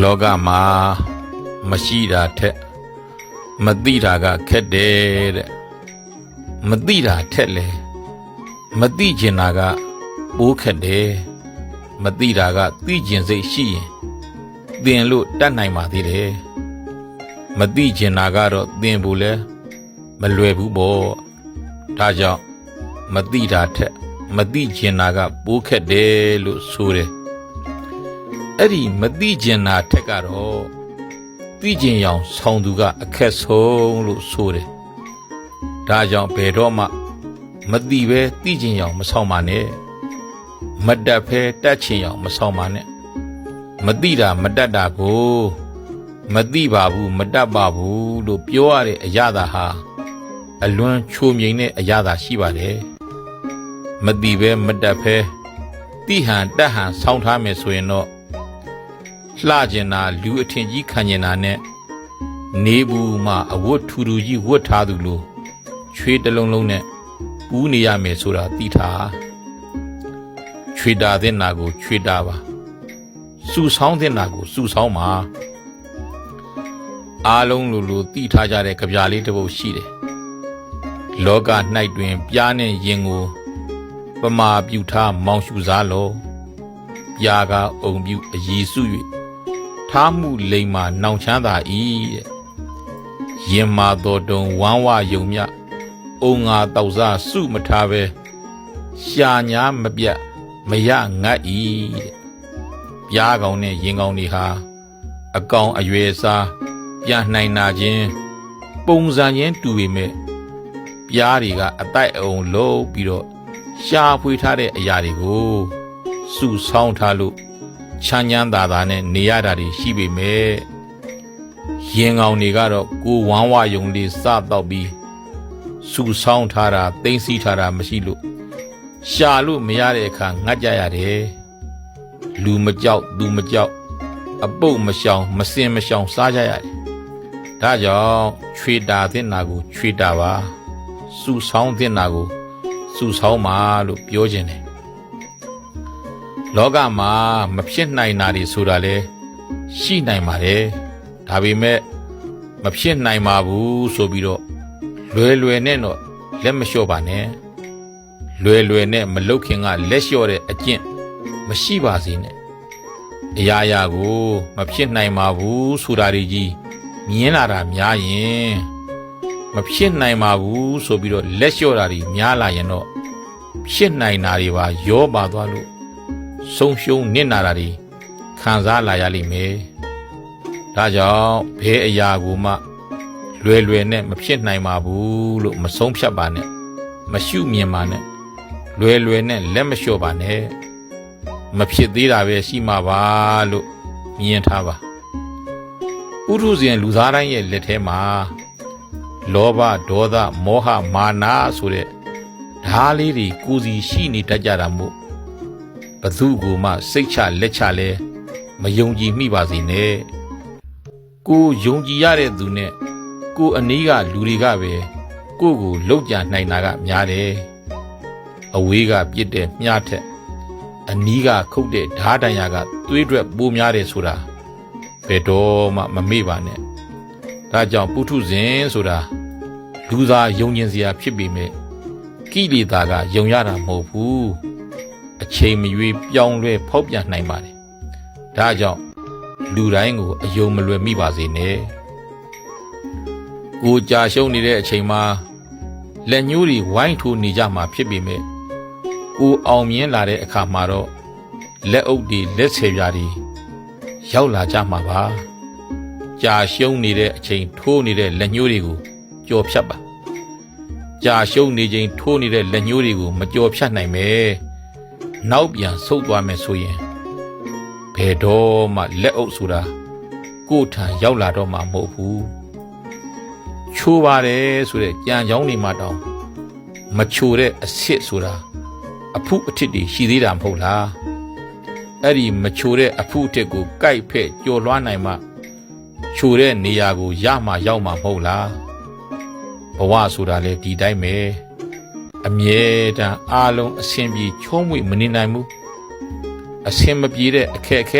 လောကမှာမရှိတာထက်မသိတာကခက်တယ်တဲ့မသိတာထက်လေမသိကျင်တာကပိုးခက်တယ်မသိတာကသိကျင်စိတ်ရှိရင်သင်လို့တတ်နိုင်ပါသေးတယ်မသိကျင်တာကတော့သင်ဖို့လဲမလွယ်ဘူးပေါ့ဒါကြောင့်မသိတာထက်မသိကျင်တာကပိုးခက်တယ်လို့ဆိုတယ်အဲ့ဒီမသိကျင်တာထက်ကတော့သိကျင်ရောင်ဆောင်သူကအခက်ဆုံးလို့ဆိုတယ်ဒါကြောင့်ဘယ်တော့မှမသိပဲသိကျင်ရောင်မဆောင်ပါနဲ့မတတ်ဖဲတတ်ချင်ရောင်မဆောင်ပါနဲ့မသိတာမတတ်တာကိုမသိပါဘူးမတတ်ပါဘူးလို့ပြောရတဲ့အရာသာဟာအလွန်ချိုမြိန်တဲ့အရာသာရှိပါတယ်မသိပဲမတတ်ဖဲသိဟန်တတ်ဟန်ဆောင်းထားမယ်ဆိုရင်တော့လှကျင်တာလူအထင်ကြီးခံကျင်တာနဲ့နေဘူးမှအဝတ်ထူထူကြီးဝတ်ထားသူလိုချွေးတလုံးလုံးနဲ့ပူးနေရမယ်ဆိုတာသိထားချွေးတာတဲ့နာကိုချွေးတာပါစူဆောင်းတဲ့နာကိုစူဆောင်းပါအားလုံးလိုသိထားကြတဲ့ကြပြားလေးတစ်ပုဒ်ရှိတယ်လောက၌တွင်ပြားနဲ့ရင်ကိုပမာပြုထားမောင်ရှူစားလောပြားကအုံပြုအည်စု၍ထားမှုလိမ်မာနောင်ချမ်းသာ၏တဲ့ရင်မာတော်တုံဝမ်းဝယုံမြအုံငါတောက်စားစုမထားပဲရှာညာမပြတ်မရငတ်၏တဲ့ပြားကောင်နဲ့ရင်ကောင်တွေဟာအကောင်အရွယ်စားပြန်နိုင်နာခြင်းပုံစံချင်းတူပေမဲ့ပြားတွေကအတိုက်အုံလုံးပြီးတော့ရှာဖွေထားတဲ့အရာတွေကိုစုဆောင်းထားလို့ချမ်းချမ်းသာသာနဲ့နေရတာတွေရှိပေမဲ့ရင်ကောင်တွေကတော့ကိုဝမ်းဝယုံလေးစတော့ပြီးစုဆောင်းထားတာသိမ့်စီထားတာမရှိလို့ရှာလို့မရတဲ့အခါငတ်ကြရတယ်လူမကြောက်သူမကြောက်အပုတ်မရှောင်မစင်မရှောင်စားကြရတယ်ဒါကြောင့်ချွေတာတဲ့နာကိုချွေတာပါစုဆောင်းတဲ့နာကိုစုဆောင်းပါလို့ပြောခြင်းတယ်လောကမှာမဖြစ်နိုင်တာတွေဆိုတာလဲရှိနိုင်ပါတယ်ဒါပေမဲ့မဖြစ်နိုင်ပါဘူးဆိုပြီးတော့လွယ်နဲ့တော့လက်မလျှော့ပါနဲ့လွယ်နဲ့မလုတ်ခင်ကလက်လျှော့တဲ့အကျင့်မရှိပါစေနဲ့အရာရာကိုမဖြစ်နိုင်ပါဘူးဆိုတာတွေကြီးမြင်လာတာများရင်မဖြစ်နိုင်ပါဘူးဆိုပြီးတော့လက်လျှော့တာတွေများလာရင်တော့ဖြစ်နိုင်တာတွေပါရောပါသွားလို့ဆုံးရှုံးနစ်နာတာတွေခံစားလာရလိမ့်မယ်ဒါကြောင့်ဘယ်အရာကိုမှလွယ်နဲ့မဖြစ်နိုင်ပါဘူးလို့မဆုံးဖြတ်ပါနဲ့မရှုမြင်ပါနဲ့လွယ်နဲ့လက်မလျှော့ပါနဲ့မဖြစ်သေးတာပဲရှိမှာပါလို့မြင်ထားပါပုထုဇဉ်လူသားတိုင်းရဲ့လက်ထဲမှာလောဘဒေါသမောဟမာနဆိုတဲ့ဓာတ်လေးတွေကိုယ်စီရှိနေတတ်ကြတာမို့ဘသူကိုမှစိတ်ချလက်ချလဲမယုံကြည်မိပါစေနဲ့ကိုယုံကြည်ရတဲ့သူနဲ့ကိုအနည်းကလူတွေကပဲကိုကိုလှုပ်ကြံနိုင်တာကများတယ်အဝေးကပြစ်တဲ့မြားထက်အနီးကခုတ်တဲ့ဓာတ်တန်ရာကသွေးထွက်ပိုးများတယ်ဆိုတာဘယ်တော့မှမမေ့ပါနဲ့ဒါကြောင့်ပုထုဇဉ်ဆိုတာလူသားယုံကျင်စရာဖြစ်ပေမဲ့ကိလေသာကယုံရတာမဟုတ်ဘူးအချိန်မရွေးပြောင်းလဲဖောက်ပြန်နိုင်ပါတယ်ဒါကြောင့်လူတိုင်းကိုအယုံမလွယ်မိပါစေနဲ့ကိုကြာရှုံးနေတဲ့အချိန်မှာလက်ညှိုးတွေဝိုင်းထိုးနေကြမှာဖြစ်ပေမဲ့ကိုအောင်မြင်လာတဲ့အခါမှာတော့လက်အုပ်တွေလက်ဆယ်ပြားတွေရောက်လာကြမှာပါကြာရှုံးနေတဲ့အချိန်ထိုးနေတဲ့လက်ညှိုးတွေကိုကြော်ဖြတ်ပါကြာရှုံးနေချိန်ထိုးနေတဲ့လက်ညှိုးတွေကိုမကြော်ဖြတ်နိုင်မယ်နောက်ပြန်ဆုတ်သွားမယ်ဆိုရင်ဘယ်တော့မှလက်အုပ်ဆိုတာကိုယ်ထံရောက်လာတော့မှမဟုတ်ဘူးချိုးပါတယ်ဆိုတဲ့ကြံချောင်းတွေမှာတောင်မချိုတဲ့အစ်စ်ဆိုတာအဖုအထစ်တွေရှိသေးတာမဟုတ်လားအဲ့ဒီမချိုတဲ့အဖုအထစ်ကိုကြိုက်ဖက်ကြော်လွှမ်းနိုင်မှချိုတဲ့နေရာကိုရမှရောက်မှာမဟုတ်လားဘဝဆိုတာလေဒီတိုင်းပဲအမြဲတမ်းအားလုံးအဆင်ပြေချုံးမွေ့မနေနိုင်ဘူးအဆင်မပြေတဲ့အခက်အခဲ